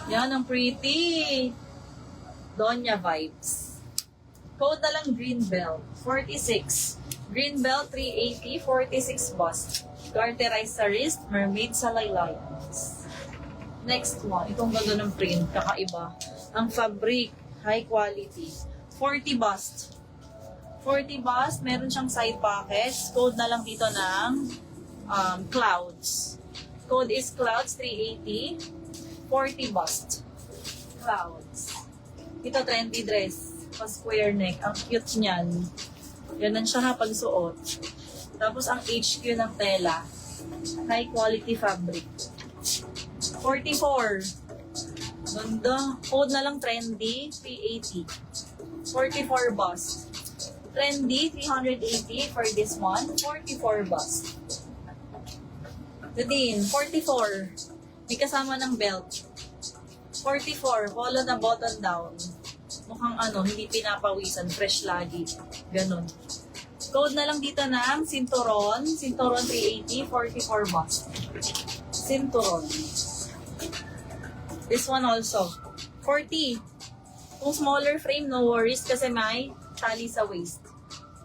Yan, ang pretty. Donya vibes. Code na lang green belt. 46. Green belt, 380. 46 bust. Garterized sa wrist. Mermaid sa laylines. Next one. Itong ganda ng print. Kakaiba. Ang fabric. High quality. 40 bust. 40 bust. Meron siyang side pockets. Code na lang dito ng clouds. Code is clouds, 380. 40 bust. Clouds. Ito, trendy dress. Pa-square neck. Ang cute niyan. Ganun siya ha pag suot. Tapos ang HQ ng tela. High quality fabric. 44. Ganda. Code na lang trendy. 380. 44 bust. Trendy. 380 for this one. 44 bust. Ito din. 44. May kasama ng belt. 44. Polo na button down. Mukhang hindi pinapawisan. Fresh lagi. Ganon. Code na lang dito ng sinturon. Sinturon 380. 44 bust. Sinturon. This one also. 40. Kung smaller frame, no worries kasi may tali sa waist.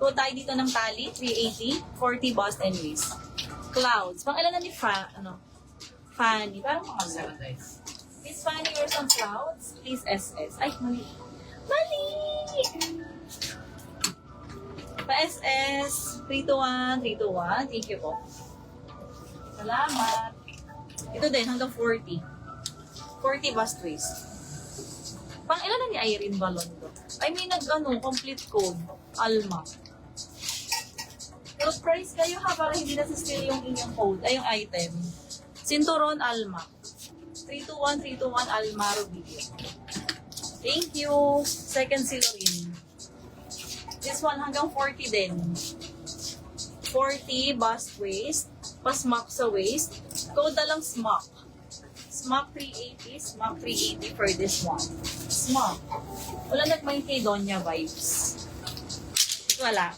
Code tayo dito ng tali. 380. 40 bust and waist. Clouds. Pang ilan na ni Fanny. Parang mga 7 days. Miss Fanny or some clouds? Please SS. Ay, mali. Mali! Pa-SS. 321. 321. Thank you po. Salamat. Ito din, hanggang 40. 40 bust waist. Pang ilan na ni Irene Balondo? I mean, complete code. Alma. Pero price kayo ha, para hindi na sa-steal yung inyong code, ay yung item. Sinturon Alma. 321, 321 Alma Rubio. Thank you. Second silorin. This one hanggang 40 din. 40 bust waist. Pa-smock sa waist. Code na lang smock. Smock 380. Smock 380 for this one. Smock. Wala nagmain kay Donya vibes. Wala.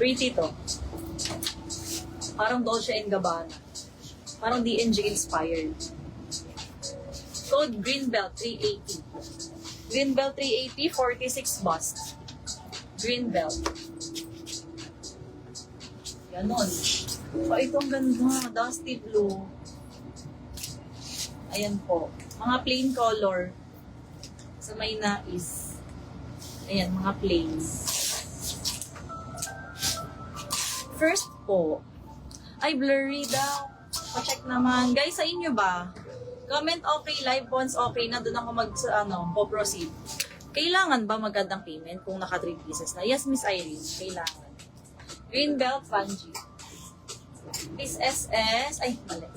Pretty to. Parang Dolce & Gabbana. Parang DNG inspired. Code Green Belt 380. Green Belt 380, 46 bust. Green Belt. Ganon. Ito ang ganda. Dusty blue. Ayan po. Mga plain color. Sa may nais. Ayan, mga plain. First po. Ay, blurry daw. Pa-check naman. Guys, sa inyo ba? Comment okay, live bonds okay na. Doon ako po-proceed. Kailangan ba magandang payment kung naka 3 pieces na? Yes, Miss Irene. Kailangan. Green belt, Fanji. Miss SS. Ay, mali.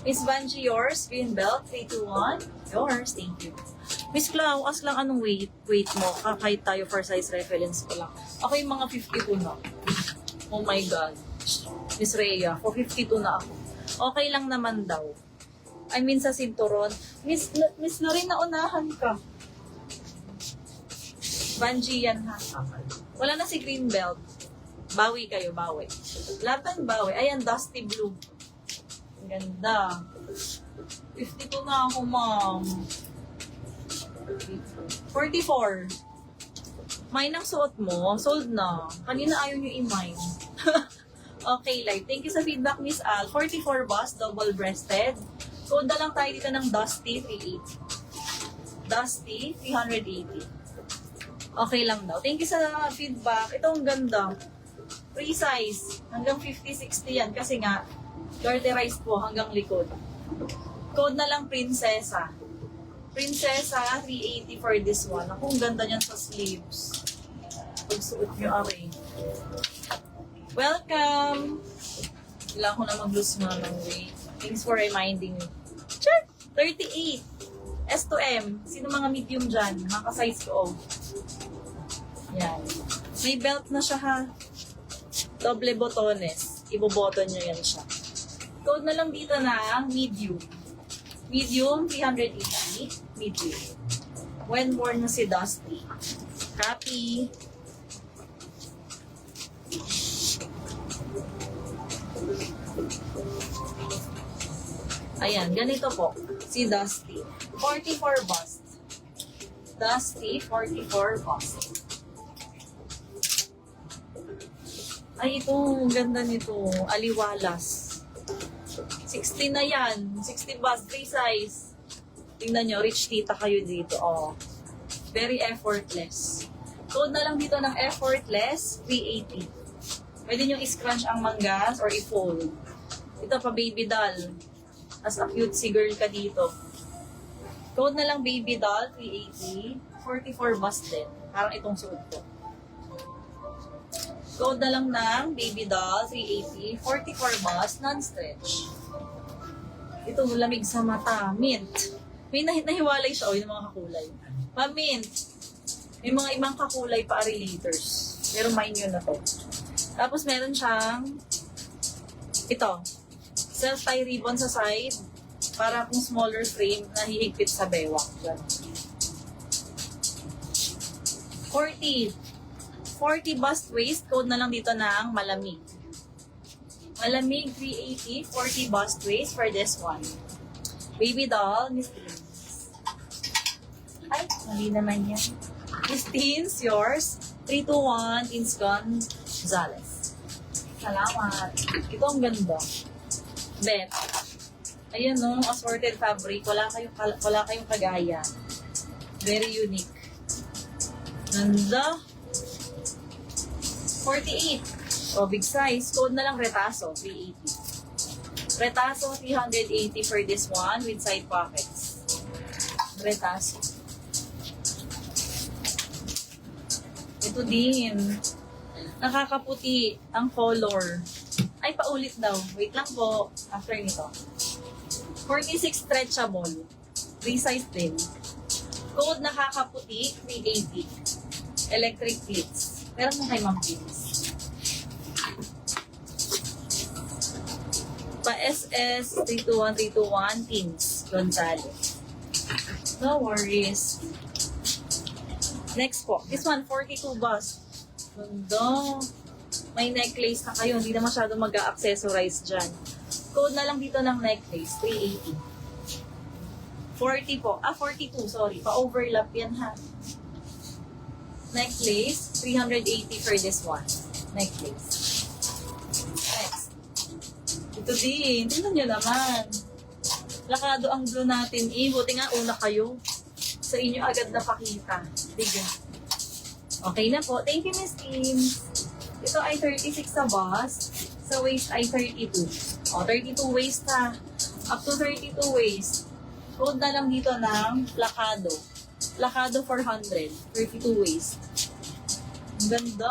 Miss Fanji, yours. Green belt, 321. Yours. Thank you. Miss Clau, ask lang anong weight mo. Kahit tayo for size reference ko lang. Ako yung mga 52 na. Oh my God. Miss Rhea, for 52 na ako. Okay lang naman daw. I mean sa sinturon. Miss Lorraine, naunahan ka. Banji yan ha. Wala na si green belt. Bawi kayo, bawi. Laban bawi. Ayan, dusty blue. Ang ganda. 52 na ako, ma'am. 44. Mine ang suot mo. Sold na. Kanina ayaw nyo i-mine. Okay, live. Thank you sa feedback, Miss Al. 44 bust, double-breasted. Code na lang tayo dito ng Dusty 380. Dusty 380. Okay lang daw. Thank you sa feedback. Ito ang ganda. Free size. Hanggang 50-60 yan. Kasi nga, garterized po hanggang likod. Code na lang Prinsesa. Prinsesa 380 for this one. Ang ganda niyan sa sleeves. Pagsuot nyo, aray. Welcome! Kailangan ko na mag-lose nga ng weight. Thanks for reminding me. Check! 38. S to M. Sino mga medium dyan? Makasize ko. Yan. May belt na siya ha. Doble botones. Iboboton nyo yan siya. Code na lang dito na medium. Medium, 380. Medium. When worn na si Dusty. Copy. Ayan, ganito po. Si Dusty. 44 bust. Dusty, 44 bust. Ay, ito. Ang ganda nito. Aliwalas. 60 na yan. 60 bust. Free size. Tingnan nyo. Rich tita kayo dito. Oh. Very effortless. Code na lang dito ng effortless. 380. Pwede nyo i-scrunch ang manggas or i-fold. Ito pa baby doll. As a cutesy girl ka dito. Code na lang baby doll, 380. 44 bust din. Parang itong suot ko. Code na lang ng baby doll, 380. 44 bust, non-stretch. Ito, lamig sa mata. Mint. May nahiwalay siya, yung mga kakulay. Pa-mint. May mga ibang kakulay pa relators. Pero mine yun na to. Tapos meron siyang ito. Self-tie ribbon sa side para kung smaller frame na hihigpit sa bewang. 40 bust waist. Code na lang dito ng malamig. Malamig 380. 40 bust waist for this one. Baby doll, Miss Teens. Ay, mali naman yan. Miss Teens, yours. 321 Teens Gonzales. Salamat. Ito ang ganda. Bet. Ayan no, assorted fabric. Wala kayong kagaya. Very unique. Ganda. 48. O, big size. Code na lang retaso. 380. Retaso, 380 for this one with side pockets. Retaso. Ito din. Nakakaputi ang color. Ay, paulit daw. Wait lang po. After nito. 46 stretchable. Free size din. Code nakakaputi, 380. Electric pleats. Meron na kay Ma'am Pleats. Pa-SS 321 Teens Gonzales. No worries. Next po. This one, 42 bust. Ganda. May necklace na kayo. Hindi na masyado mag-a-accessorize dyan. Code na lang dito ng necklace. 380. 40 po. 42. Sorry. Pa-overlap yan ha. Necklace. 380 for this one. Necklace. Next. Ito din. Tingnan nyo naman. Lakado ang blue natin. Buti nga una kayo. Sa inyo agad napakita. Bigyan. Okay na po. Thank you, Miss Kim. Ito ay 36 sa bust. Sa waist ay 32. O, 32 waist ha. Up to 32 waist. Code na lang dito ng Placado. Placado 400. 32 waist. Ang ganda.